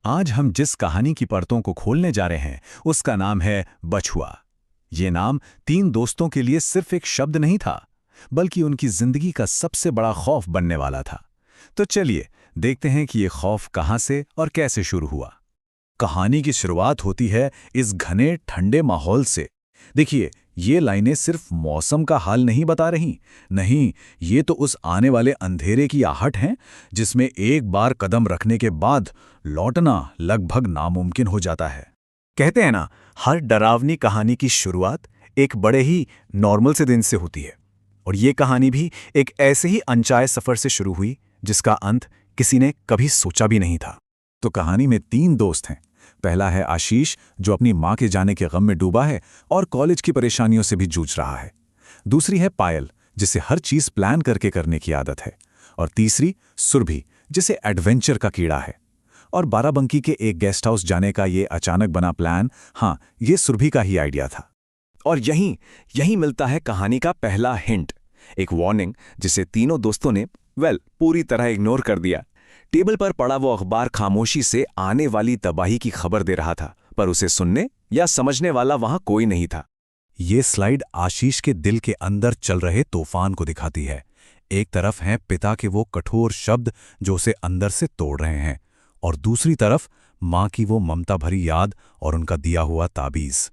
आज हम जिस कहानी की परतों को खोलने जा रहे हैं उसका नाम है बछुआ। ये नाम तीन दोस्तों के लिए सिर्फ एक शब्द नहीं था, बल्कि उनकी जिंदगी का सबसे बड़ा खौफ बनने वाला था। तो चलिए देखते हैं कि ये खौफ कहाँ से और कैसे शुरू हुआ। कहानी की शुरुआत होती है इस घने ठंडे माहौल से। देखिए, ये लाइनें सिर्फ मौसम का हाल नहीं बता रही। नहीं, ये तो उस आने वाले अंधेरे की आहट हैं जिसमें एक बार कदम रखने के बाद लौटना लगभग नामुमकिन हो जाता है। कहते हैं ना, हर डरावनी कहानी की शुरुआत एक बड़े ही नॉर्मल से दिन से होती है। और ये कहानी भी एक ऐसे ही अनचाहे सफर से शुरू हुई जिसका अंत किसी ने कभी सोचा भी नहीं था। तो कहानी में तीन दोस्त हैं। पहला है आशीष, जो अपनी मां के जाने के गम में डूबा है और कॉलेज की परेशानियों से भी जूझ रहा है। दूसरी है पायल, जिसे हर चीज प्लान करके करने की आदत है। और तीसरी सुरभि, जिसे एडवेंचर का कीड़ा है। और बाराबंकी के एक गेस्ट हाउस जाने का ये अचानक बना प्लान, हाँ, ये सुरभि का ही आइडिया था। और यहीं यहीं मिलता है कहानी का पहला हिंट, एक वार्निंग जिसे तीनों दोस्तों ने पूरी तरह इग्नोर कर दिया। टेबल पर पड़ा वो अखबार खामोशी से आने वाली तबाही की खबर दे रहा था, पर उसे सुनने या समझने वाला वहां कोई नहीं था। ये स्लाइड आशीष के दिल के अंदर चल रहे तूफान को दिखाती है। एक तरफ हैं पिता के वो कठोर शब्द जो उसे अंदर से तोड़ रहे हैं, और दूसरी तरफ मां की वो ममता भरी याद और उनका दिया हुआ ताबीज।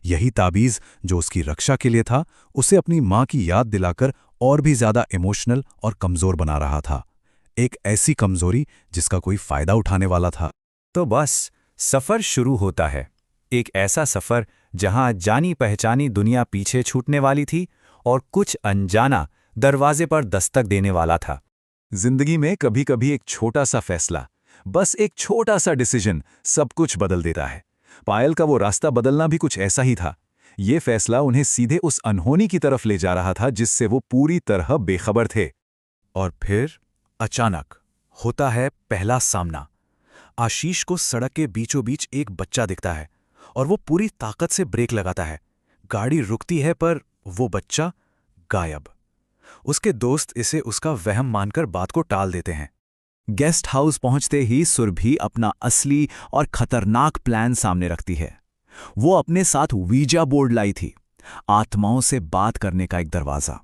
यही ताबीज जो उसकी रक्षा के लिए था, उसे अपनी मां की याद दिलाकर और भी ज्यादा इमोशनल और कमजोर बना रहा था। एक ऐसी कमजोरी जिसका कोई फायदा उठाने वाला था। तो बस सफर शुरू होता है। एक ऐसा सफर जहां जानी पहचानी दुनिया पीछे छूटने वाली थी और कुछ अनजाना दरवाजे पर दस्तक देने वाला था। जिंदगी में कभी कभी एक छोटा सा फैसला, बस एक छोटा सा डिसीजन सब कुछ बदल देता है। पायल का वो रास्ता बदलना भी कुछ ऐसा ही था। ये फैसला उन्हें सीधे उस अनहोनी की तरफ ले जा रहा था जिससे वो पूरी तरह बेखबर थे। और फिर अचानक होता है पहला सामना। आशीष को सड़क के बीचों बीच एक बच्चा दिखता है और वो पूरी ताकत से ब्रेक लगाता है। गाड़ी रुकती है, पर वो बच्चा गायब। उसके दोस्त इसे उसका वहम मानकर बात को टाल देते हैं। गेस्ट हाउस पहुंचते ही सुरभि अपना असली और खतरनाक प्लान सामने रखती है। वो अपने साथ वीजा बोर्ड लाई थी, आत्माओं से बात करने का एक दरवाजा।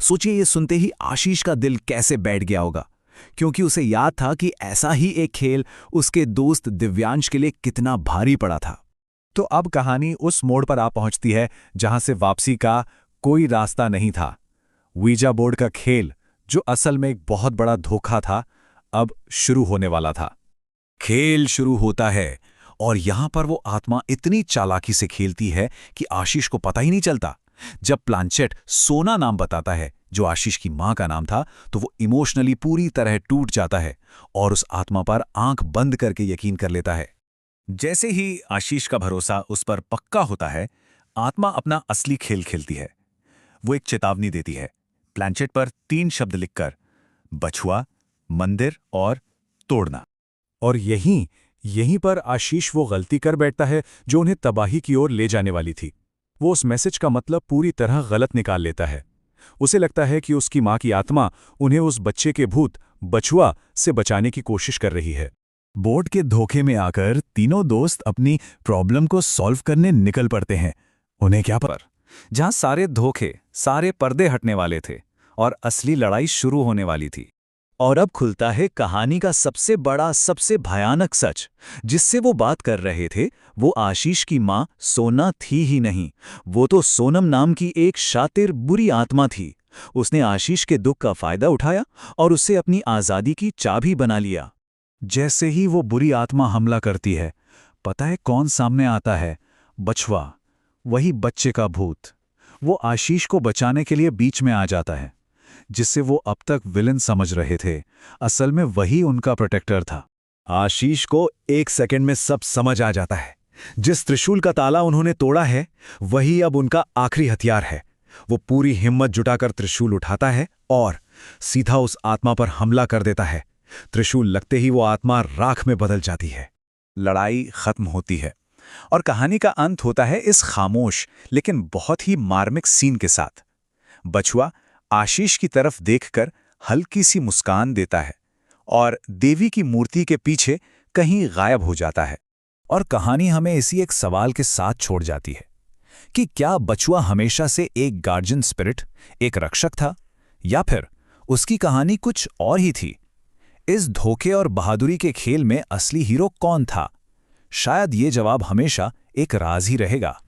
सोचिए, ये सुनते ही आशीष का दिल कैसे बैठ गया होगा, क्योंकि उसे याद था कि ऐसा ही एक खेल उसके दोस्त दिव्यांश के लिए कितना भारी पड़ा था। तो अब कहानी उस मोड़ पर आ पहुंचती है जहां से वापसी का कोई रास्ता नहीं था। वीजा बोर्ड का खेल, जो असल में एक बहुत बड़ा धोखा था, अब शुरू होने वाला था। खेल शुरू होता है और यहां पर वो आत्मा इतनी चालाकी से खेलती है कि आशीष को पता ही नहीं चलता। जब प्लानचेट सोना नाम बताता है, जो आशीष की मां का नाम था, तो वो इमोशनली पूरी तरह टूट जाता है और उस आत्मा पर आंख बंद करके यकीन कर लेता है। जैसे ही आशीष का भरोसा उस पर पक्का होता है, आत्मा अपना असली खेल खेलती है। वो एक चेतावनी देती है, प्लानचेट पर 3 शब्द लिखकर, बछुआ, मंदिर और तोड़ना। और यहीं पर आशीष वो गलती कर बैठता है जो उन्हें तबाही की ओर ले जाने वाली थी। वो उस मैसेज का मतलब पूरी तरह गलत निकाल लेता है। उसे लगता है कि उसकी मां की आत्मा उन्हें उस बच्चे के भूत बछुआ से बचाने की कोशिश कर रही है। बोर्ड के धोखे में आकर तीनों दोस्त अपनी प्रॉब्लम को सॉल्व करने निकल पड़ते हैं। उन्हें क्या पर जहां सारे धोखे, सारे पर्दे हटने वाले थे और असली लड़ाई शुरू होने वाली थी। और अब खुलता है कहानी का सबसे बड़ा, सबसे भयानक सच। जिससे वो बात कर रहे थे, वो आशीष की मां सोना थी ही नहीं, वो तो सोनम नाम की एक शातिर बुरी आत्मा थी। उसने आशीष के दुख का फायदा उठाया और उसे अपनी आजादी की चाबी बना लिया। जैसे ही वो बुरी आत्मा हमला करती है, पता है कौन सामने आता है? बछुआ, वही बच्चे का भूत। वो आशीष को बचाने के लिए बीच में आ जाता है। जिससे वो अब तक विलन समझ रहे थे, असल में वही उनका प्रोटेक्टर था। आशीष को 1 सेकंड में सब समझ आ जाता है। जिस त्रिशूल का ताला उन्होंने तोड़ा है, वही अब उनका आखिरी हथियार है। वो पूरी हिम्मत जुटाकर त्रिशूल उठाता है और सीधा उस आत्मा पर हमला कर देता है। त्रिशूल लगते ही वो आत्मा राख में बदल जाती है। लड़ाई खत्म होती है और कहानी का अंत होता है इस खामोश लेकिन बहुत ही मार्मिक सीन के साथ। बछुआ आशीष की तरफ देखकर हल्की सी मुस्कान देता है और देवी की मूर्ति के पीछे कहीं गायब हो जाता है। और कहानी हमें इसी एक सवाल के साथ छोड़ जाती है कि क्या बछुआ हमेशा से एक गार्जियन स्पिरिट, एक रक्षक था, या फिर उसकी कहानी कुछ और ही थी। इस धोखे और बहादुरी के खेल में असली हीरो कौन था? शायद ये जवाब हमेशा एक राज ही रहेगा।